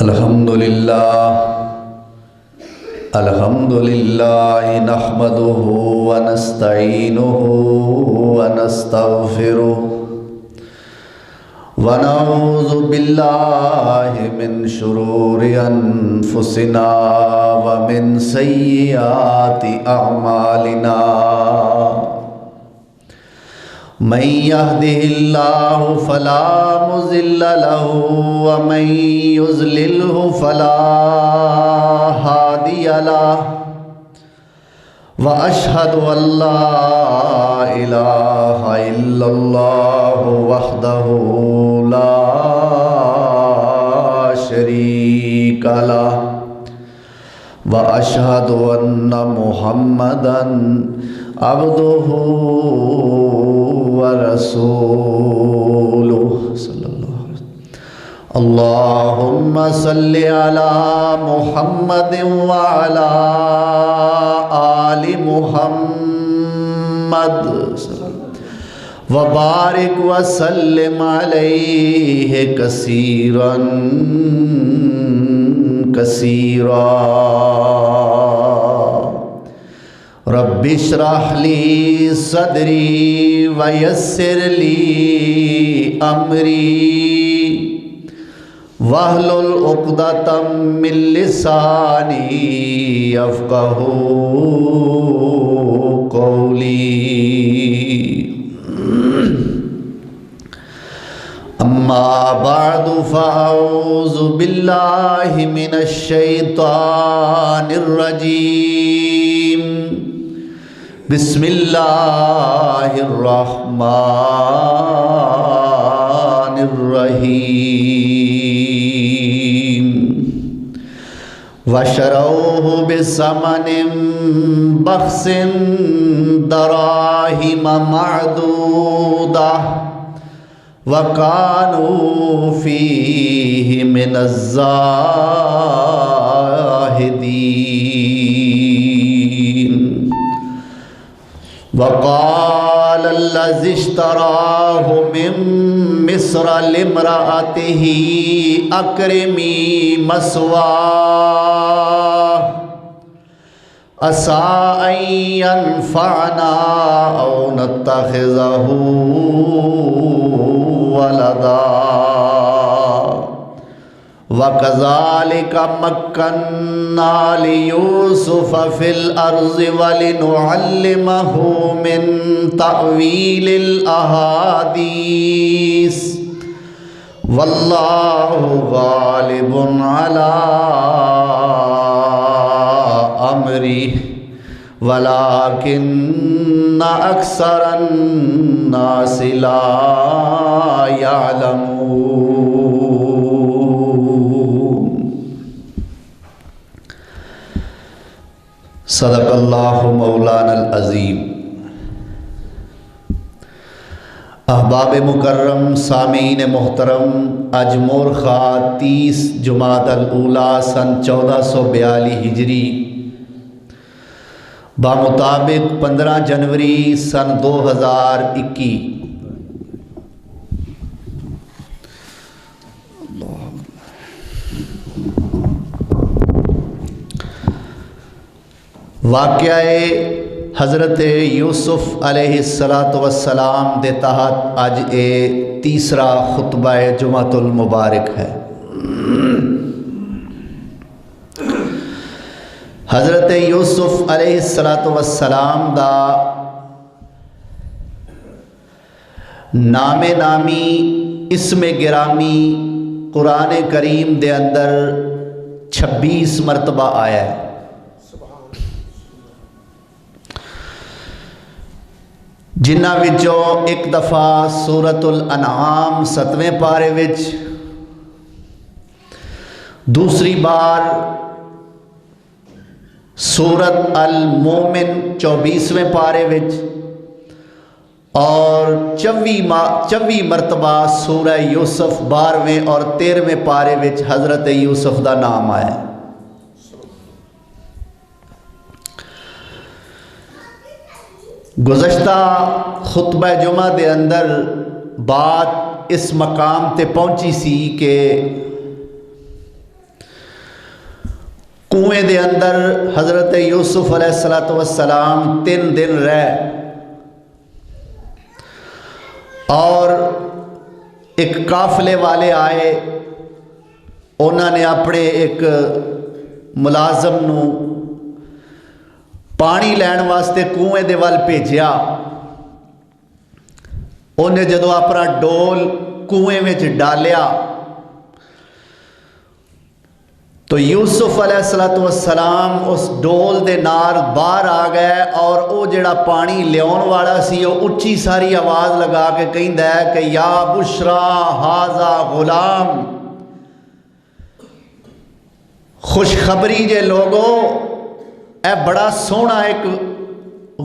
الحمدللہ نحمده ونستعینه ونستغفره ونعوذ باللہ من شرور انفسنا ومن سیئات اعمالنا من يهده الله فلا مضل له ومن يضلله فلا هادي له وأشهد أن لا إله إلا الله وحده لا شريك له وأشهد أن محمدًا عبده ورسوله صلی اللہ علیہ وسلم اللہم صلی علی محمد وعلی آل محمد وبارک وسلم علیہ کثیرا کثیرا رب اشرح لی صدری ویسر لی امری واحلل عقدۃ من لسانی یفقہوا قولی اما بعد فاعوذ باللہ من الشیطان الرجیم بسم اللہ الرحمن الرحیم وشروہ بثمن بخس دراہم معدودہ وکانوا فیہ من الزاہدین وقال الذي اشتراه من مصر لامرأته أكرمي مثواه عسى أن ينفعنا أو نتخذه ولدا وَكَذَلِكَ مَكَّنَّا لِيُوسُفَ فِي الْأَرْضِ وَلِنُعَلِّمَهُ مِن تَأْوِيلِ الْأَحَادِيثِ وَاللَّهُ غَالِبٌ عَلَىٰ أَمْرِهِ وَلَكِنَّ أَكْثَرَ النَّاسِ لَا يَعْلَمُونَ صدق اللہ مولانا العظیم۔ احباب مکرم، سامعین محترم، آج مورخہ 30 جمادی الاولیٰ سن 1442 ہجری بمطابق 15 جنوری سن 2021 واقعہ حضرت یوسف علیہ السلام دے تحت اج اے تیسرا خطبہ جمعۃ المبارک ہے۔ حضرت یوسف علیہ السلام دا نام نامی اسم گرامی قرآن کریم دے اندر 26 مرتبہ آیا ہے۔ جنہ وچوں ایک دفعہ سورۃ الانعام 7ویں پارے وچ، دوسری بار سورۃ المومن 24ویں پارے وچ، اور 24 مرتبہ سورہ یوسف 12ویں اور 13ویں پارے وچ حضرت یوسف دا نام آیا ہے۔ گزشتہ خطبہ جمعہ دے اندر بات اس مقام تے پہنچی سی کہ کنویں دے اندر حضرت یوسف علیہ السلام 3 دن رہ اور ایک قافلے والے آئے، انہوں نے اپنے ایک ملازم نو پانی لین واسطے کنویں دے وال بھیجیا۔ انہیں جدو اپنا ڈول کنویں میں ڈالیا تو یوسف علیہ السلام اس ڈول دے نال باہر آ گئے، اور وہ جڑا پانی لیاؤن والا سی وہ اچھی ساری آواز لگا کے کہندا ہے کہ یا بشرا ہاذا غلام، خوشخبری جے لوگو، اے بڑا سونا ایک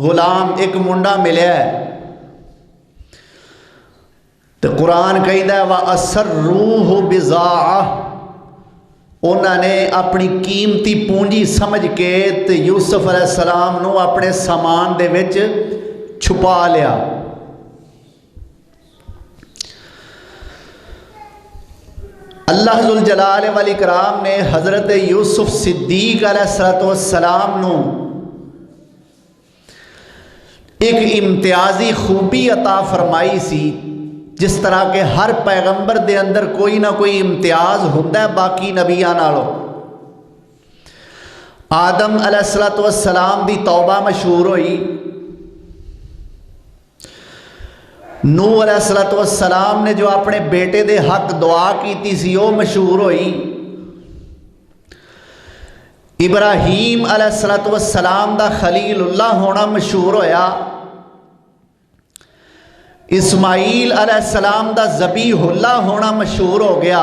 غلام، ایک منڈا ملیا ہے۔ تو قرآن کہندا ہے وَأَسَرُّوهُ بِضَاعَةً، انہوں نے اپنی قیمتی پونجی سمجھ کے تے یوسف علیہ السلام نو اپنے سامان دے وچ چھپا لیا۔ اللہ ذوالجلال والاکرام نے حضرت یوسف صدیق علیہ السلام نو ایک امتیازی خوبی عطا فرمائی سی، جس طرح کہ ہر پیغمبر دے اندر کوئی نہ کوئی امتیاز ہوتا ہے باقی نبیاں نالوں۔ آدم علیہ السلام دی توبہ مشہور ہوئی، نوح علیہ السلام نے جو اپنے بیٹے دے حق دعا کیتی سی وہ مشہور ہوئی، ابراہیم علیہ السلام دا خلیل اللہ ہونا مشہور ہویا، اسماعیل علیہ السلام دا ذبیح اللہ ہونا مشہور ہو گیا۔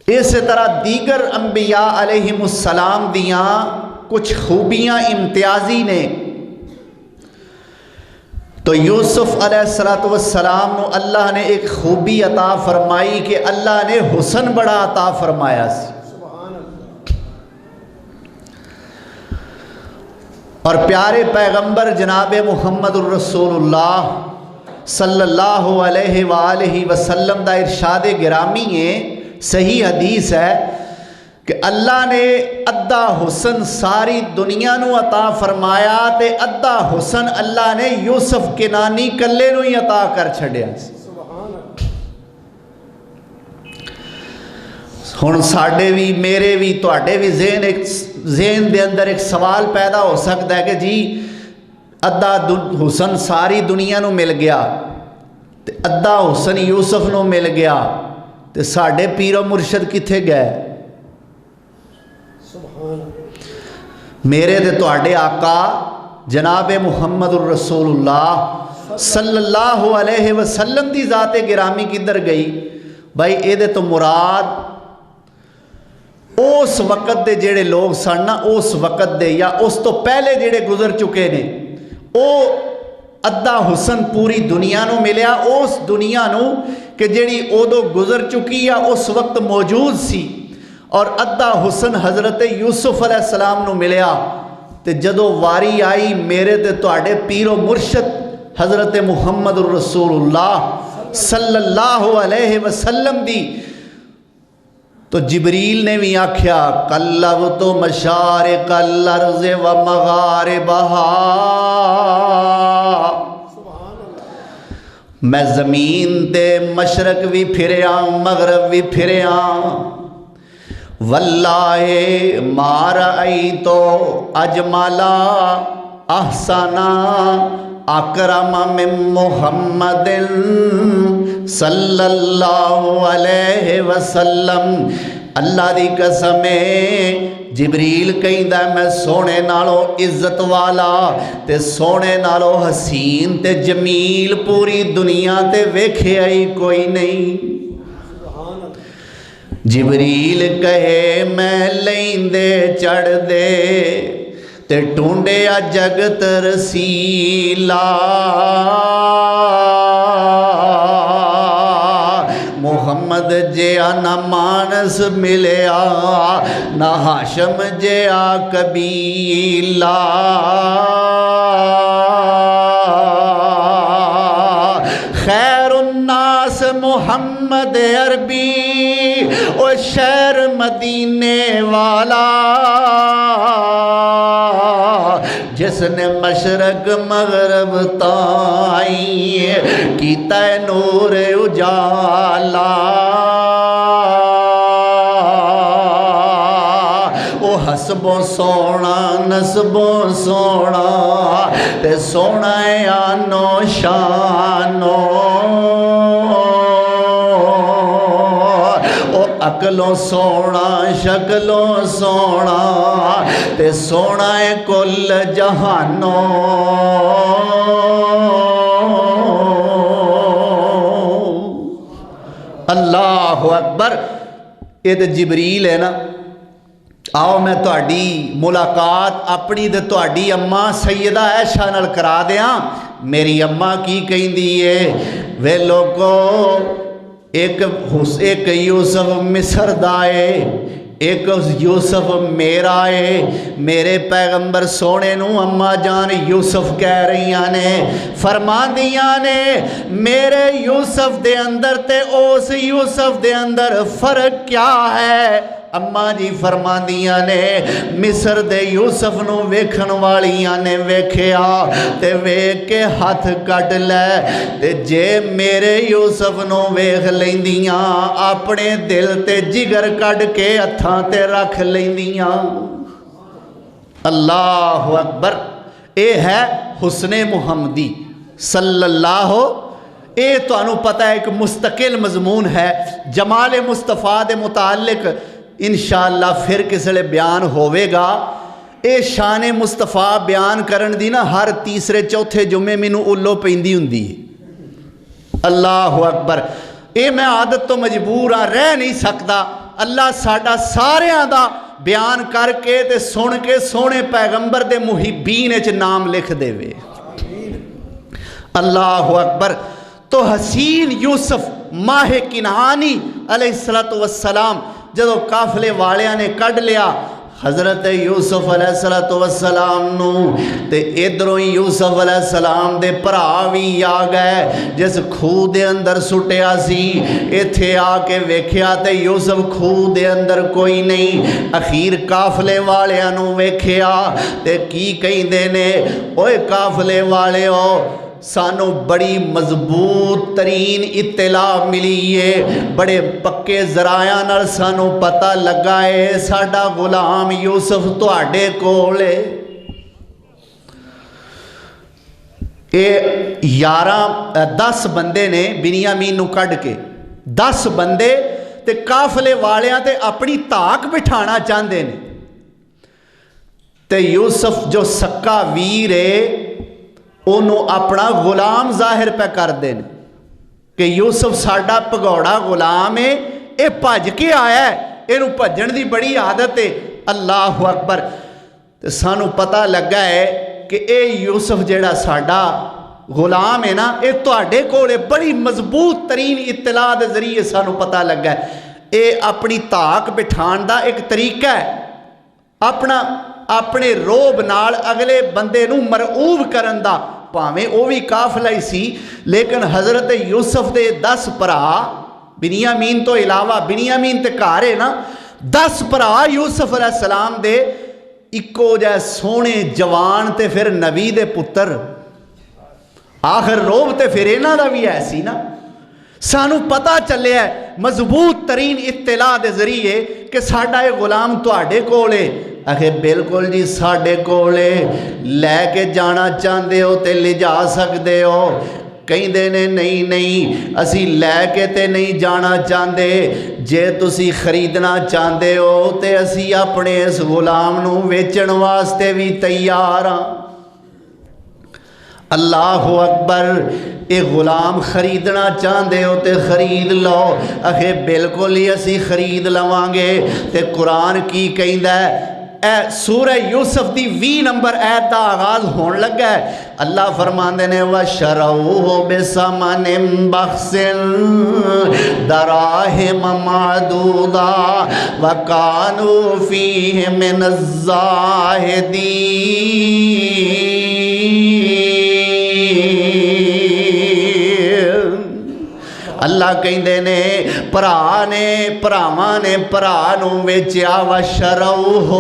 اسی طرح دیگر انبیاء علیہم السلام دیاں کچھ خوبیاں امتیازی نے۔ تو یوسف علیہ السلام نو اللہ نے ایک خوبی عطا فرمائی کہ اللہ نے حسن بڑا عطا فرمایا سی۔ اور پیارے پیغمبر جناب محمد الرسول اللہ صلی اللہ علیہ وآلہ وسلم دا ارشاد گرامی ہے، صحیح حدیث ہے کہ اللہ نے ادھا حسن ساری دنیا نو عطا فرمایا تے ادھا حسن اللہ نے یوسف کنانی کلے نو ہی عطا کر چھڑیا۔ ہن ساڈے بھی میرے بھی تواڈے بھی ذہن دے اندر ایک سوال پیدا ہو سکتا ہے کہ جی ادھا حسن ساری دنیا نو مل گیا تے ادھا حسن یوسف نو مل گیا تے ساڈے پیر و مرشد کتھے گئے؟ میرے تے تواڈے آقا جناب محمد الرسول اللہ صلی اللہ علیہ وسلم دی ذات گرامی کدھر گئی؟ بھائی اے دے تو مراد اس وقت دے جڑے لوگ سن نا، اس وقت دے یا اس تو پہلے جڑے گزر چکے نے، او ادھا حسن پوری دنیا نو ملیا، اس دنیا نو کہ جڑی ادو گزر چکی یا اس وقت موجود سی، اور ادھا حسن حضرت یوسف علیہ السلام نو ملیا۔ تے جدو واری آئی میرے تے تواڈے پیر و مرشد حضرت محمد الرسول اللہ صلی اللہ علیہ وسلم دی، تو جبریل نے بھی آکھیا قلبت مشارق الارض و مغاربہا، میں زمین تے مشرق بھی پھریا مغرب بھی پھریا، واللہ ما رأیتو اجملا احسنا اکرم من محمد صلی اللہ علیہ وسلم۔ اللہ دی قسم جبریل کہندا میں سونے نالو عزت والا تے سونے نالو حسین تے جمیل پوری دنیا تے ویکھیا ہی کوئی نہیں۔ جبریل کہے میں لیندے چڑھ دے تے ٹونڈیا جگت رسیلا، محمد جیا نہ مانس ملیا نہ ہاشم جیا قبیلہ، خیر الناس محمد محمد عربی او شہر مدینے والا جس نے مشرق مغرب تائیں کیتا ہے نور اجالا او حسبوں سونا نسبوں سونا تے سونا ہے آنو شانو عقلوں سونا شکلوں سونا تے سونا ہے کل جہانوں اللہ اکبر یہ تو جبریل ہے نا آؤ میں تہاڈی ملاقات اپنی تے تہاڈی اماں سیدہ عائشہ نال کرا دیاں میری اماں کی کہندی ہے وے لوگو ایک یوسف مصر دا ہے ایک یوسف میرا ہے میرے پیغمبر سونے نو اماں جان یوسف کہہ رہی نے فرما دیاں نے میرے یوسف دے اندر تے اس یوسف دے اندر فرق کیا ہے اماں جی فرما دیاں نے مصر دے یوسف نو ویکھن والیاں نے ویکھیا تے ویکھ کے ہاتھ کٹ لے تے جے میرے یوسف نو ویکھ لیندیاں اپنے دل تے جگر کٹ کے ہتھاں تے رکھ لیندیاں اللہ اکبر اے ہے حسن محمدی صلی اللہ اے تو انو پتہ ہے ایک مستقل مضمون ہے جمال مصطفیٰ دے متعلق انشاءاللہ پھر کسلے بیان ہوئے گا اے شان مصطفیٰ بیان کرن دی نا ہر تیسرے چوتھے جمعے مینوں اولو پیندی ہوندی اللہ اکبر اے میں عادت تو مجبور ہاں رہ نہیں سکتا اللہ ساڈا ساریاں دا بیان کر کے تے سن کے سونے پیغمبر دے محبین وچ نام لکھ دے وے اللہ اکبر تو حسین یوسف ماہ کنعانی علیہ السلام جدو قافلے والیاں نے کڈ لیا حضرت یوسف علیہ السلام نو تے ادھروں یوسف علیہ السلام دے بھرا وی آ گئے جس کھوہ دے اندر سٹیا سی ایتھے آ کے ویکھیا تے یوسف کھوہ دے اندر کوئی نہیں اخیر قافلے والیاں نو ویکھیا تے کی کہندے نے اوے قافلے والے ہو سانو بڑی مضبوط ترین اطلاع ملی ہے بڑے پکے ذرائع نال سانو پتہ لگا ہے ساڈا غلام یوسف تواڈے کول ہے اے 10 بندے نے بنیامین نو کڈ کے 10 بندے تے قافلے والیاں تے اپنی طاق بٹھانا چاہندے نے تے یوسف جو سکا ویر ہے انہوں اپنا غلام ظاہر پہ کر دیں کہ یوسف ساڈا پگوڑا غلام ہے اے بھج کے آیا ہے انہوں بھجن دی بڑی عادت ہے اللہ اکبر سانو پتہ لگا ہے کہ اے یوسف جیڑا ساڈا غلام ہے نا اے تواڈے کولے بڑی مضبوط ترین اطلاع دے ذریعے سانو پتہ لگا ہے اے اپنی طاق بٹھان دا ایک طریقہ ہے اپنے روب نال اگلے بندے نو مرعوب کرن دا پاویں او بھی قافلہ ہی سی لیکن حضرت یوسف دے 10 بھرا بنیامین تو علاوہ بنیامین تے گھر ہے نا 10 بھرا یوسف علیہ السلام دے اکو جائے سونے جوان تے پھر نبی دے پتر آخر روب تے پھر انہاں دا بھی ایسی نا سانو پتہ چلے ہے مضبوط ترین اطلاع دے ذریعے کہ ساڈا یہ غلام تواڈے کولے آخر بالکل جی ساڈے کولے لے کے جانا چاہندے ہو تے لے جا سکدے ہو کہیں دے نے نہیں اسی لے کے تے نہیں جانا چاہندے جے تسی خریدنا چاہندے ہو تے اسی اپنے اس غلام نو ویچن واسطے بھی تیار ہاں اللہ اکبر اے غلام خریدنا چاہندے ہو تے خرید لو آخر بالکل ہی اسی خرید لوانگے تے قرآن کی کہندا ہے اے سورہ یوسف دی 20 نمبر آیت دا آغاز ہون لگا ہے اللہ فرماندے نے وَشَرَوْهُ بِثَمَنٍ بَخْسٍ دَرَاهِمَ مَعْدُودًا وَكَانُوا فِيهِ مِنَ الزَّاهِدِينَ اللہ کہندے نے ਭਰਾਵਾਂ ਨੇ ਭਰਾ ਨੂੰ ਵੇਚਿਆ ਵਾ ਸ਼ਰਉਹੋ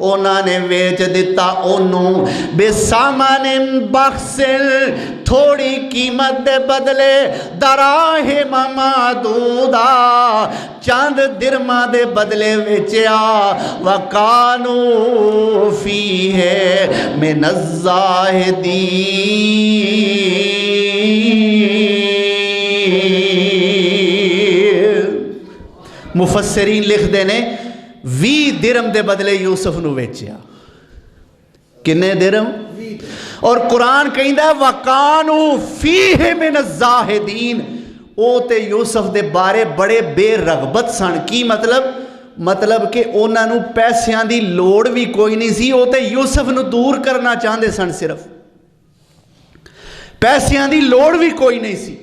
ਉਹਨਾਂ ਨੇ ਵੇਚ ਦਿੱਤਾ ਉਹਨੂੰ ਬੇਸਾਮਾਨ ਬਖਸਿਲ ਥੋੜੀ ਕੀਮਤ ਦੇ ਬਦਲੇ ਦਰਾਹਿਮ ਮਾਦੂਦਾ ਚੰਦ ਦਿਰਮਾਂ ਦੇ ਬਦਲੇ ਵੇਚਿਆ ਵਕਾਨੂ ਫੀਹੇ ਮਿਨ ਜ਼ਾਹਿਦੀਨ ਮੁਫੱਸਿਰੀਨ ਲਿਖਦੇ ਨੇ 20 ਦਿਰਮ ਦੇ ਬਦਲੇ ਯੂਸਫ ਨੂੰ ਵੇਚਿਆ ਕਿੰਨੇ ਦਿਰਮ ਔਰ ਕੁਰਾਨ ਕਹਿੰਦਾ ਵਕਾਨੂ ਫੀਹ ਮਿਨ ਜ਼ਾਹਿਦੀਨ ਉਹ ਤੇ ਯੂਸਫ ਦੇ ਬਾਰੇ ਬੜੇ ਬੇਰਗਬਤ ਸਨ ਕੀ ਮਤਲਬ ਕਿ ਉਹਨਾਂ ਨੂੰ ਪੈਸਿਆਂ ਦੀ ਲੋੜ ਵੀ ਕੋਈ ਨਹੀਂ ਸੀ ਉਹ ਤੇ ਯੂਸਫ ਨੂੰ ਦੂਰ ਕਰਨਾ ਚਾਹੁੰਦੇ ਸਨ ਸਿਰਫ ਪੈਸਿਆਂ ਦੀ ਲੋੜ ਵੀ ਕੋਈ ਨਹੀਂ ਸੀ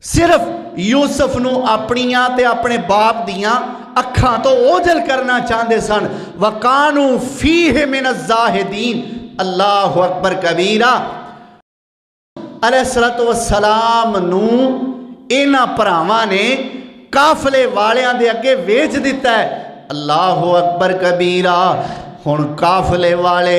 ਸਿਰਫ ਯੂਸਫ ਨੂੰ ਆਪਣੀਆਂ ਤੇ ਆਪਣੇ ਬਾਪ ਦੀਆਂ ਅੱਖਾਂ ਤੋਂ ਓਝਲ ਕਰਨਾ ਚਾਹੁੰਦੇ ਸਨ ਵਕਾਨੂ ਫੀਹ ਮਿਨ ਜ਼ਾਹਿਦੀਨ ਅੱਲਾਹੁ ਅਕਬਰ ਕਬੀਰਾ ਅਲੈਹਿਸਸਲਾਤੁ ਵਸਸਲਾਮ ਨੂੰ ਇਹਨਾਂ ਭਰਾਵਾਂ ਨੇ ਕਾਫਲੇ ਵਾਲਿਆਂ ਦੇ ਅੱਗੇ ਵੇਚ ਦਿੱਤਾ ਹੈ ਅੱਲਾਹੁ ਅਕਬਰ ਕਬੀਰਾ ਹੁਣ ਕਾਫਲੇ ਵਾਲੇ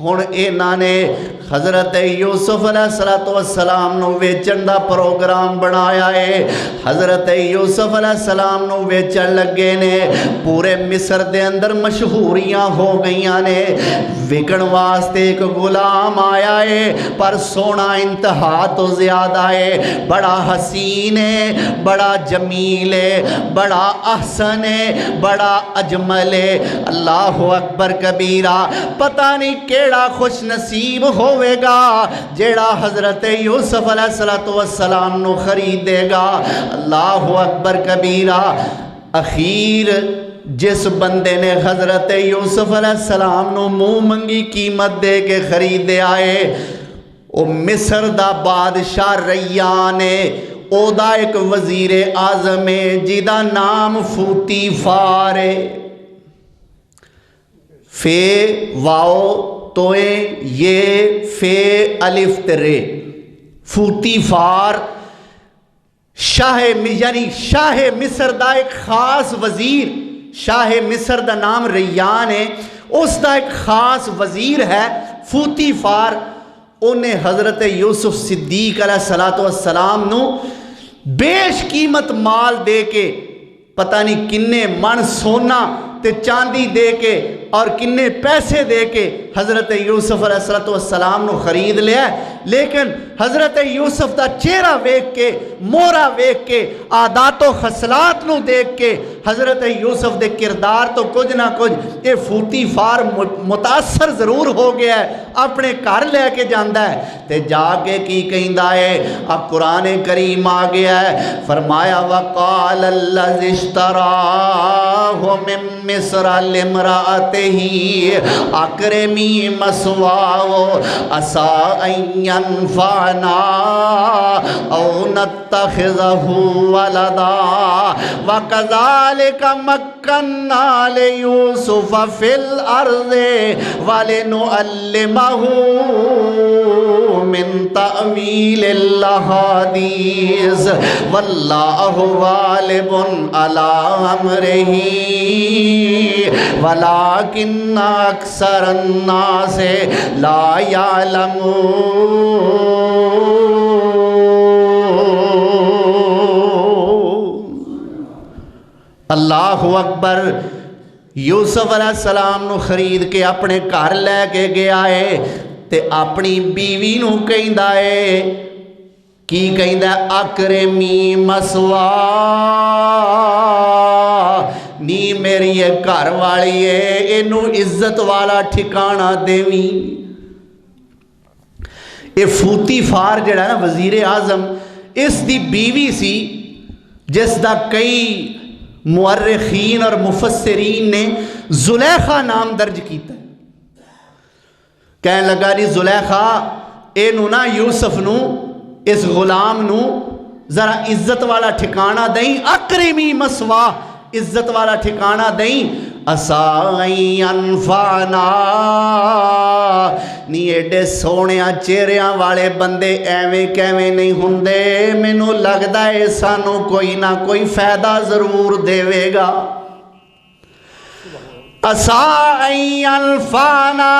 ہن انہاں نے حضرت یوسف علیہ السلام نو ویچن دا پروگرام بنایا ہے۔ حضرت یوسف علیہ السلام نو ویچن لگے نے، پورے مصر دے اندر مشہوریاں ہو گئیاں نے، وکن واسطے ایک غلام آیا ہے پر سونا انتہا تو زیادہ ہے، بڑا حسین ہے، بڑا جمیل ہے، بڑا احسن ہے، بڑا اجمل ہے۔ اللہ اکبر کبیرہ، پتہ نہیں کیڑا خوش نصیب ہوئے گا جیڑا حضرت یوسف علیہ السلام نو خریدے گا۔ اللہ اکبر کبیرہ، اخیر جس بندے نے حضرت یوسف علیہ السلام نو منہ منگی قیمت دے کے خریدے آئے، او مصر دا بادشاہ ریان ہے، او دا ایک وزیر اعظم ہے جیدہ نام فوتی فار ہے۔ فے واو توئے یہ فے الف ترے، فوتی فار شاہ، یعنی شاہ مصر دا ایک خاص وزیر، شاہ مصر دا نام ریان ہے، اس دا ایک خاص وزیر ہے فوتی فار۔ انہیں حضرت یوسف صدیق علیہ السلام نو بیش قیمت مال دے کے، پتہ نہیں کنے من سونا تے چاندی دے کے اور کنے پیسے دے کے حضرت یوسف علیہ السلام نو خرید لیا، لیکن حضرت یوسف دا چہرہ ویکھ کے، مورا ویکھ کے، عادات و خصلات نو دیکھ کے حضرت یوسف دے کردار تو کچھ نہ کچھ یہ فوتی فار متاثر ضرور ہو گیا ہے، اپنے گھر لے کے جاندہ ہے تے جا کے کی کہندہ ہے۔ اب قرآن کریم آ گیا ہے، فرمایا وَقَالَ الَّذِي اشْتَرَاهُ مِن مِصْرَ لِامْرَأَتِهِ أَكْرِمِي مَثْوَاهُ عَسَىٰ أَن يَنفَعَنَا أَوْ نَتَّخِذَهُ وَلَدًا وَكَذَلِكَ مَكَّنَّا لِيُوسُفَ فِي الْأَرْضِ وَلِنُعَلِّمَهُ مِن تَأْوِيلِ الْأَحَادِيثِ وَاللَّهُ غَالِبٌ عَلَىٰ أَمْرِهِ وَلَٰكِنَّ أَكْثَرَ النَّاسِ لَا يَعْلَمُونَ۔ اللہ اکبر، یوسف علیہ السلام نو خرید کے اپنے گھر لے کے گیا ہے تے اپنی بیوی نو کہندا ہے، کی کہندا ہے اکرمی مثواہ، نی میری یہ گھر والی ہے، اینو عزت والا ٹھکانہ دیویں۔ یہ فوتی فار جڑا نا وزیر اعظم، اس دی بیوی سی جس دا کئی مورخین اور مفسرین نے زلیخا نام درج کیتا ہے۔ کہنے لگا جی زلیخا اینو نا یوسف نو، اس غلام نو ذرا عزت والا ٹھکانہ دیں، اکرمی مسوا، عزت والا ٹھکانہ دیں، اسائی انفانا، نی ایڈے سونیاں چہریاں والے بندے ایویں کیویں نہیں ہوندے، مینوں لگدا ہے سانوں کوئی نہ کوئی فائدہ ضرور دیوے گا۔ اسائی انفانا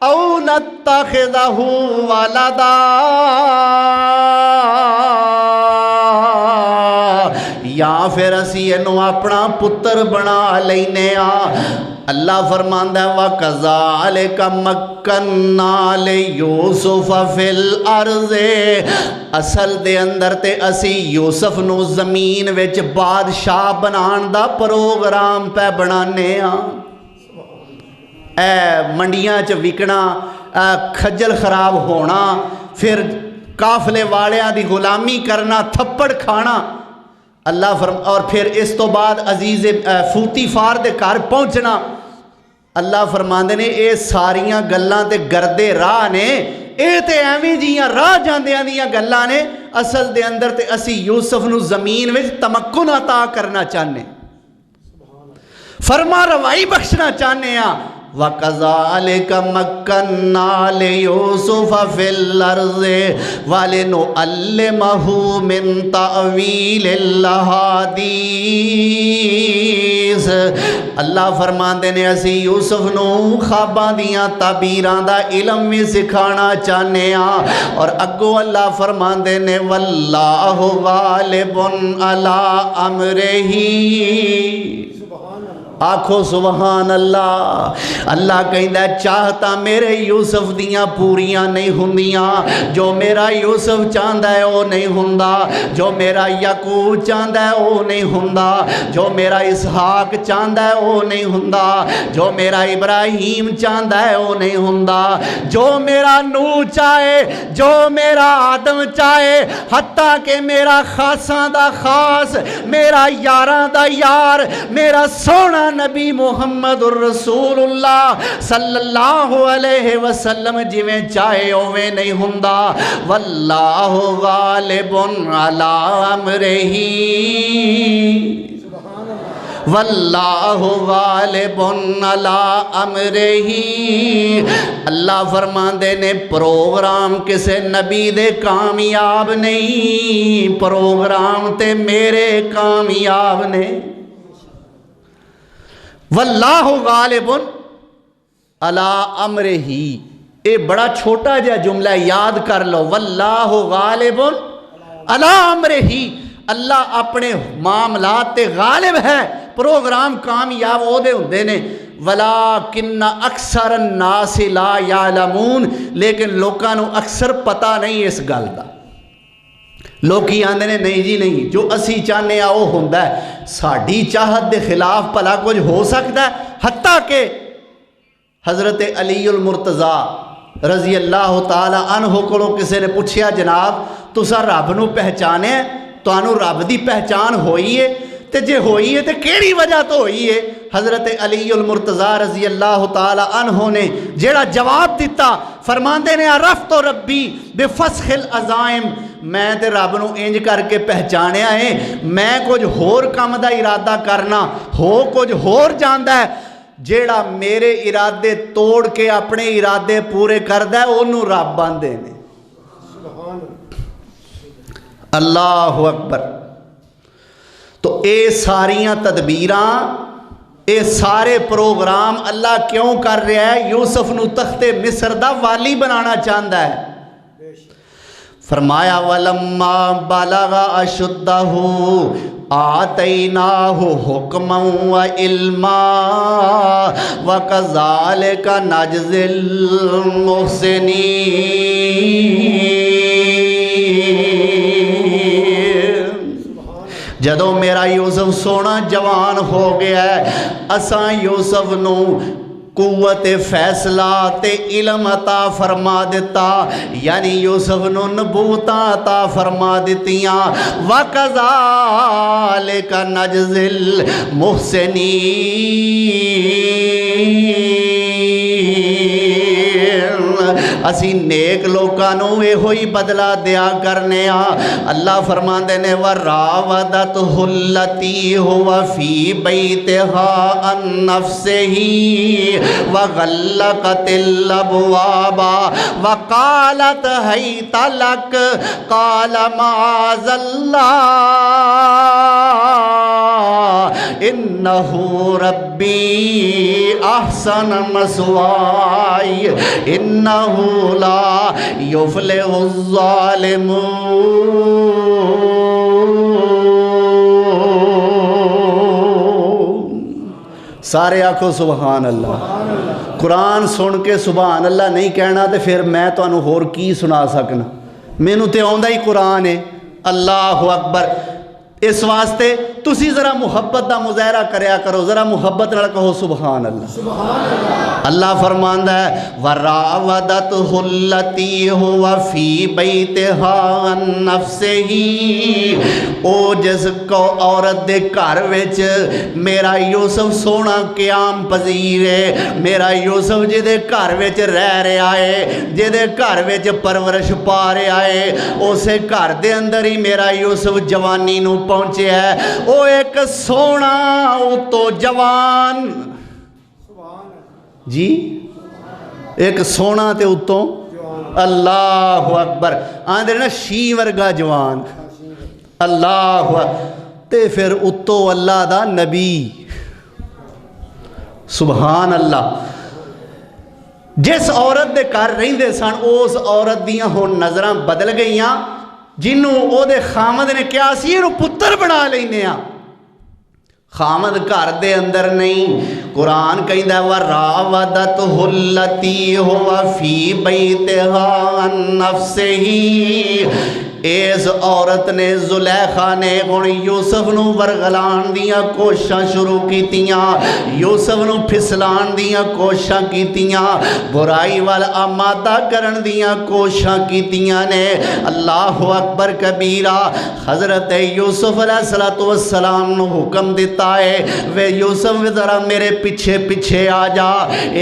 او نتخذہ ولدا، یا پھر اسی انو اپنا پتر بنا لینے آ۔ اللہ فرماندہ ہے وَكَذَلِكَ مَكَّنَّا لِيُوسُفَ فِي الْأَرْضِ، اصل دے اندر تے اسی یوسف نو زمین وچ بادشاہ بنان دا پروگرام پہ بنانے آ۔ اے منڈیاں چ وکنا، کھجل خراب ہونا، پھر قافلے والیاں دی غلامی کرنا، تھپڑ کھانا، اللہ اور پھر اس تو بعد عزیز فوتی فار دے گھر پہنچنا۔ اللہ فرماندے نے اے ساریاں گلاں تے گردے راہ نے، اے تے ایویں جیاں راہ جاندیاں دیاں گلاں نے، اصل دے اندر تے اسی یوسف نو زمین وچ تمکن عطا کرنا چاہنے، فرما روائی بخشنا چاہنے ہاں۔ وَكَذَلِكَ مَكَّنَّا لِيُوسُفَ فِي الْأَرْضِ وَلِنُعَلِّمَهُ مِن تَأْوِيلِ الْأَحَادِيثِ اللہ فرماندے نے اسی یوسف نو خواباں دیاں تعبیراں دا علم بھی سکھانا چاہنے ہاں، اور اگوں اللہ فرماندے نے واللہ غالب علی امرہ، آکھو سبحان اللہ۔ اللہ کہندا چاہتا میرے یوسف دیاں پوریاں نہیں ہوندیاں، جو میرا یوسف چاہندا ہے وہ نہیں ہوندا، جو میرا یعقوب چاہندا ہے وہ نہیں ہوندا، جو میرا اسحاق چاہندا ہے وہ نہیں ہوندا، جو میرا ابراہیم چاہندا ہے وہ نہیں ہوندا، جو میرا نوح چاہے، جو میرا آدم چاہے، حتیٰ کہ میرا خاصاں دا خاص، میرا یاراں دا یار، میرا سونا نبی محمد الرسول اللہ صلی اللہ علیہ وسلم جویں چاہے اویں نہیں ہوندا۔ واللہ غالب علی امرہ، واللہ غالب علی امرہ۔ اللہ فرماندے نے پروگرام کسے نبی دے کامیاب نہیں، پروگرام تے میرے کامیاب نے۔ واللہ غالب علی امرہ، اے بڑا چھوٹا جا جملہ یاد کر لو، واللہ غالب علی امرہ، اللہ اپنے معاملات تے غالب ہے، پروگرام کامیاب او دے ہوندے نے۔ ولیکن اکثر الناس لا یعلمون، لیکن لوکاں نو اکثر پتہ نہیں اس گل دا۔ لوکی آندے نے نہیں جی نہیں، جو اسی چاہنے آؤ ہوندہ ہے، ساڑھی چاہت دے خلاف پلا کچھ ہو سکتا ہے۔ حتیٰ کہ حضرت علی المرتضی رضی اللہ تعالی عنہ کو کسی نے پوچھیا جناب تسا رب نو پہچانے، تانوں رب دی پہچان ہوئی ہے تے جے ہوئی ہے تے کیڑی وجہ تو ہوئی ہے؟ حضرت علی المرتضی رضی اللہ تعالی عنہ نے جیڑا جواب دیتا، فرماندے نے عرفت ربی بفسخ العزائم، میں تے رب نو انج کر کے پہچانیا ہے، میں کچھ ہور کم دا ارادہ کرنا ہو کچھ ہور جاندا ہے، جیڑا میرے ارادے توڑ کے اپنے ارادے پورے کردا ہے انہوں رب باندے نے۔ اللہ اکبر۔ تو اے ساریاں تدبیراں، اے سارے پروگرام اللہ کیوں کر رہا ہے؟ یوسف نو تخت مصر دا والی بنانا چاہتا ہے۔ فرمایا وَلَمَّا بَلَغَ أَشُدَّهُ آتَيْنَاهُ حُكْمًا وَعِلْمًا وَكَذَلِكَ نَجْزِي الْمُحْسِنِينَ۔ جدوں میرا یوسف سونا جوان ہو گیا ہے، اساں یوسف نو قوت فیصلہ تے علم عطا فرما دیتا، یعنی یوسف نو نبوت عطا فرما دیتیاں۔ وَكَذَلِكَ نَجْزِي الْمُحْسِنِينَ، اسی نیک لوکانوں اے ہوئی بدلہ دیا کرنے ہاں۔ اللہ فرماندے نے وَرَاوَدَتْهُ الَّتِي هُوَ فِي بَيْتِهَا عَن نَفْسِهِ وَغَلَّقَتِ الْأَبْوَابَ وَقَالَتْ هَيْتَ لَكَ قَالَ مَعَاذَ اللَّهِ إِنَّهُ رَبِّي أَحْسَنَ مَثْوَايَ إِنَّهُ لا يفلح الظالمون۔ سارے آکھو سبحان اللہ۔ قرآن سن کے سبحان اللہ نہیں کہنا تے پھر میں تو انہوں ہور کی سنا سکنا، میں نو تے آندہ ہی قرآن ہے۔ اللہ اکبر۔ اس واسطے تسی ذرا محبت دا مظاہرہ کریا کرو، ذرا محبت نال کہو سبحان اللہ۔ اللہ فرماندہ ہے وَرَاوَدَتْهُ الَّتِي هُوَ فِي بَيْتِهَا عَن نَفْسِهِ، او جس کو عورت دے گھر وچ میرا یوسف سونا قیام پذیر ہے، میرا یوسف جے دے گھر وچ رہ رہا ہے، جے دے گھر وچ پرورش پا رہا ہے، اسے گھر دے اندر ہی میرا یوسف جوانی نو پہنچے ہے۔ او ایک سونا تو جوان، جی ایک سونا تے اتوں اللہ اکبر آندھے نا شی ورگا جوان، اللہ تے پھر اتوں اللہ دا نبی، سبحان اللہ. جس عورت دے گھر رہندے سن اس عورت دیاں ہن نظراں بدل گئیاں جنوں او دے خامد نے کیا سی اینوں پتر بنا لینے ہاں. خامد گھر دے اندر نہیں. قرآن کہندا وراودتہ التی ہوا فی بیتہا عن نفسہ. اس عورت نے زلیخا نے ہن یوسف نو ورغلان دیاں کوششاں شروع کیتیاں, یوسف نو پھسلان دیاں کوششاں کیتیاں, برائی وال آمادہ کرن دیاں کوششاں کیتیاں نے. اللہ اکبر کبیرہ. حضرت یوسف علیہ السلام نو حکم دیتا ہے وے یوسف ذرا میرے پیچھے پیچھے آ جا.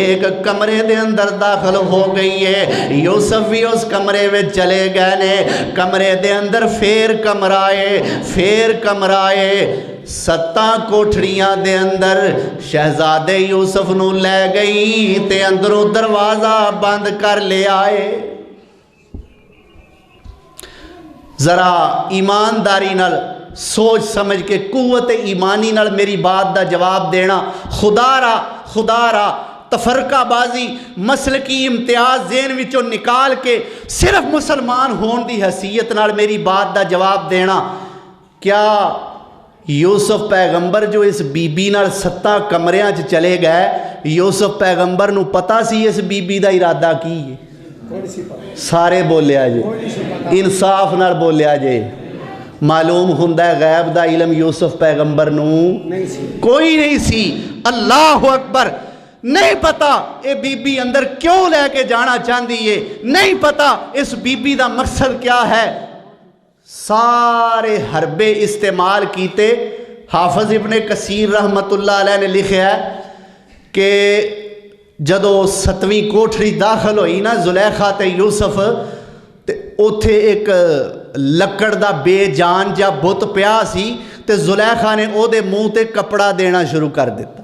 ایک کمرے دے اندر داخل ہو گئی ہے. یوسف بھی اس کمرے میں چلے گئے نے. کمرے دے اندر پھر کمرائے 7 کوٹھڑیاں دے اندر شہزادے یوسف نو لے گئی تے اندروں دروازہ بند کر لے آئے. ذرا ایمانداری نال سوچ سمجھ کے قوت ایمانی نال میری بات دا جواب دینا. خدا را تفرقہ بازی مسلکی امتیاز ذہن وچوں نکال کے صرف مسلمان ہون دی حیثیت نال میری بات دا جواب دینا. کیا یوسف پیغمبر جو اس بی بی نال 7 کمریاں چلے گئے, یوسف پیغمبر نو پتا سی اس بی بی دا ارادہ کی ہے؟ سارے بولیا جے, انصاف نال بولیا جے. معلوم ہوندا ہے غیب دا علم یوسف پیغمبر نو کوئی نہیں سی. اللہ اکبر. نہیں پتا اے بی بی اندر کیوں لے کے جانا چاہتی ہے, نہیں پتا اس بی بی دا مقصد کیا ہے. سارے حربے استعمال کیتے. حافظ ابن کثیر رحمت اللہ علیہ نے لکھا ہے کہ جدو 7ویں کوٹھڑی داخل ہوئی نا زلیخا تے یوسف, تے اوتھے ایک لکڑ دا بے جان جا بت پیا سی تے زلیخا نے او دے منہ تے کپڑا دینا شروع کر دیتا.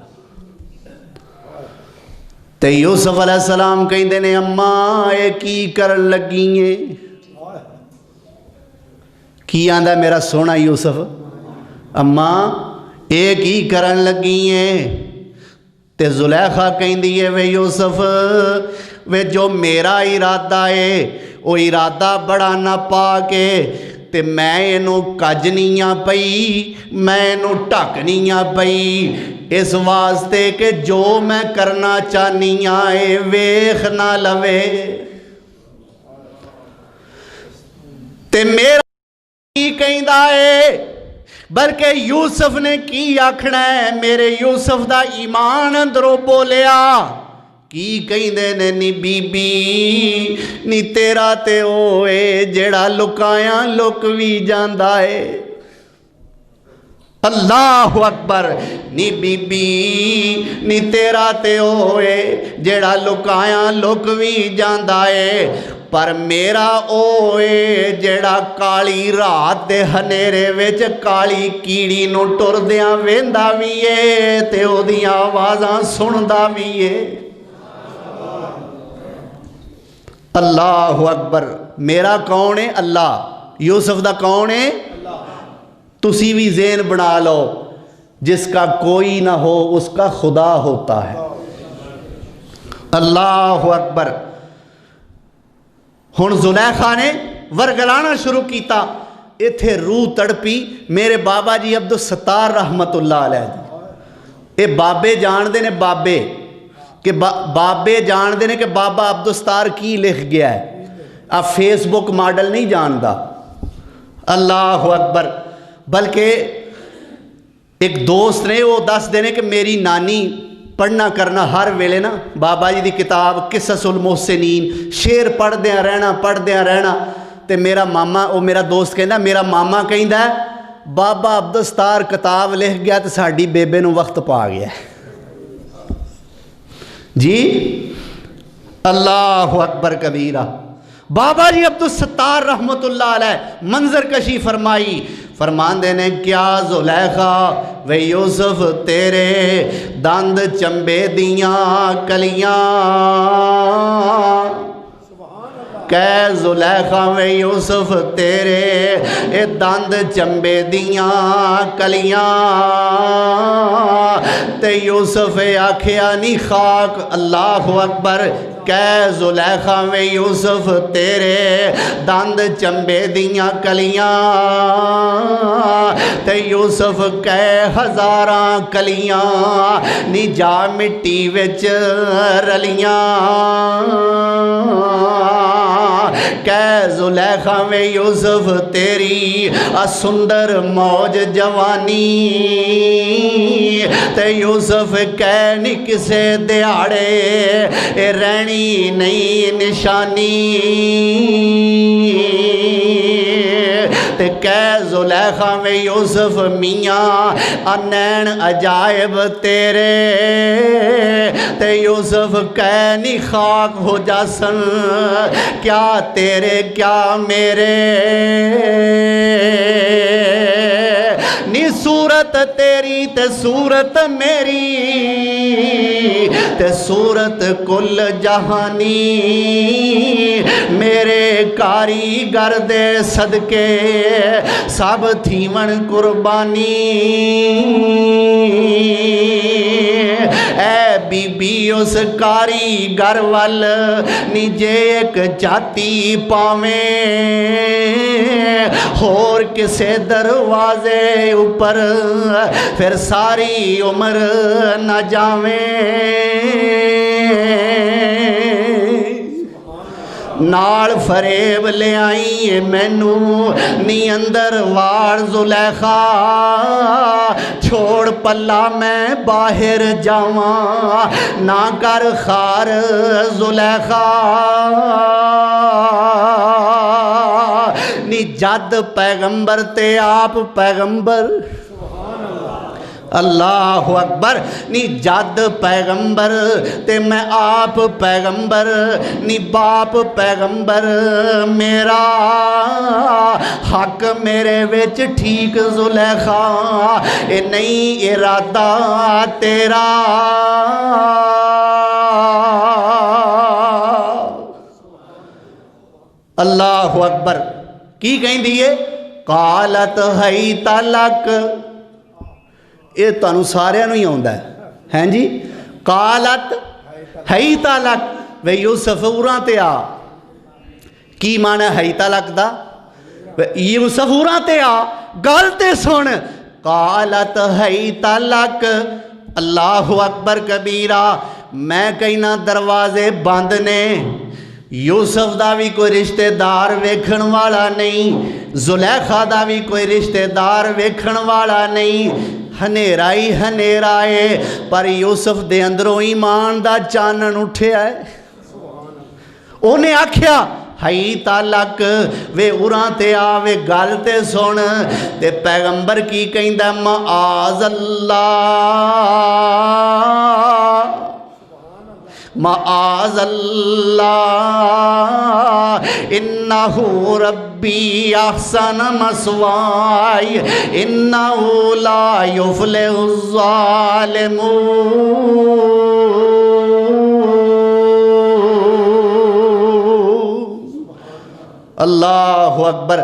تے یوسف علیہ السلام کہندے نے اماں اے کی کرن لگی ہیں؟ کی آندا میرا سونا یوسف؟ اماں اے کی کرن لگی ہیں؟ تے زلیخا کہندی ہے وے یوسف وے جو میرا ارادہ ہے وہ ارادہ بڑا نہ پا کے تے میں اینو کجنیاں پئی, میں اینو ٹھکنیاں پئی, اس واسطے کہ جو میں کرنا چاہنیاں اے ویکھ نہ لوے. تے میرا کی کہندا اے بلکہ یوسف نے کی آکھنا ہے. میرے یوسف دا ایمان اندروں بولیا کی کہندے نے نی بی بی نی تیرا تے اوے جیڑا لکایاں لک وی جاندا اے. اللہ اکبر. نی بی بی نی تیرا تے ہوئے جیڑا لکایاں لک وی جاندا اے, پر میرا اوے جیڑا کالی رات دے ہنیرے وچ کالی کیڑی نو ٹردیاں ویندا وی اے تے او دیاں آوازاں سندا وی اے. اللہ اکبر. میرا کون ہے؟ اللہ. یوسف دا کون ہے؟ تسی بھی ذہن بنا لو, جس کا کوئی نہ ہو اس کا خدا ہوتا ہے. اللہ اکبر. ہن زلیخا نے ورگلانا شروع کیتا. ایتھے روح تڑپی میرے بابا جی عبدالستار رحمت اللہ علیہ دی. اے بابے جان دے نے, بابے جان دے نے کہ بابا عبدالستار کی لکھ گیا ہے. اب فیس بک ماڈل نہیں جاندا. اللہ اکبر. بلکہ ایک دوست نے وہ دس دینے کہ میری نانی پڑھنا کرنا ہر ویلے نا بابا جی دی کتاب قصص المحسنین شعر پڑھ دیاں رہنا تے میرا ماما وہ میرا دوست کہندا میرا ماما کہندا ہے بابا عبدالستار کتاب لکھ گیا تے ساڈی بیبے نو وقت پا گیا جی. اللہ اکبر کبیرہ. بابا جی عبدالستار رحمت اللہ علیہ منظر کشی فرمائی. فرماندے نے کیا زلیخا وے یوسف تیرے دند چمبے دیاں کلیاں, کہ زلیخا وے یوسف تیرے اے دند چمبے دیاں کلیاں, تے یوسف آکھیا نی خاک اللہ اکبر کہ زلیخا وے یوسف تیرے دند چمبے دیاں کلیاں تے یوسف کہ ہزاراں کلیاں نی جا مٹی وچ رلیاں کہ زلیخا وے یوسف تیری سندر موج جوانی تے یوسف کہ نی کسے دیاڑے اے رہنی نہیں نشانی تے کہ زلیخا وے یوسف میاں انین عجائب تیرے تے یوسف کہ نی خاک ہو جاسن کیا تیرے کیا میرے نی صورت تیری تے صورت میری تے صورت کل جہانی میرے کاریگر دے صدقے سب تھیون قربانی اے بی بی اس کاریگر وال نیجے ایک جاتی پاویں اور کسے دروازے اوپر پھر ساری عمر نہ جاویں نال فریب لے آئی مینو نی اندر وار زلیخا چھوڑ پلا میں باہر جاواں نہ کر خار زلیخا نی جد پیغمبر تے آپ پیغمبر اللہ اکبر نی جد پیغمبر تے میں آپ پیغمبر نی باپ پیغمبر میرا حق میرے وچ ٹھیک زلیخا اے نہیں ارادہ تیرا اللہ اکبر کی کہیں دیئے قالت حیت لک یہ تانوں سارے نوں ہی آندا ہے جی قالت حیت لک وے یوسف اوراں تے آ کی معنی حیت لک دا یوسف اوراں تے آ گل تے سن قالت حیت لک اللہ اکبر کبیرہ میں کہنا دروازے بند نے یوسف دا بھی کوئی رشتہ دار ویکھن والا نہیں زلیخا دا بھی کوئی رشتہ دار ویکھن والا نہیں ہنیرائی ہنیرائے پر یوسف دے اندروں ایمان دا چانن اٹھیا ہے انہیں آکھیا حیت لک وے اوراں تے آوے گل تے سن تے پیغمبر کی کہندا معاذ اللہ معاذ اللہ انہو ربی احسن مسوائی انہو لا یفلح الظالمون اللہ اکبر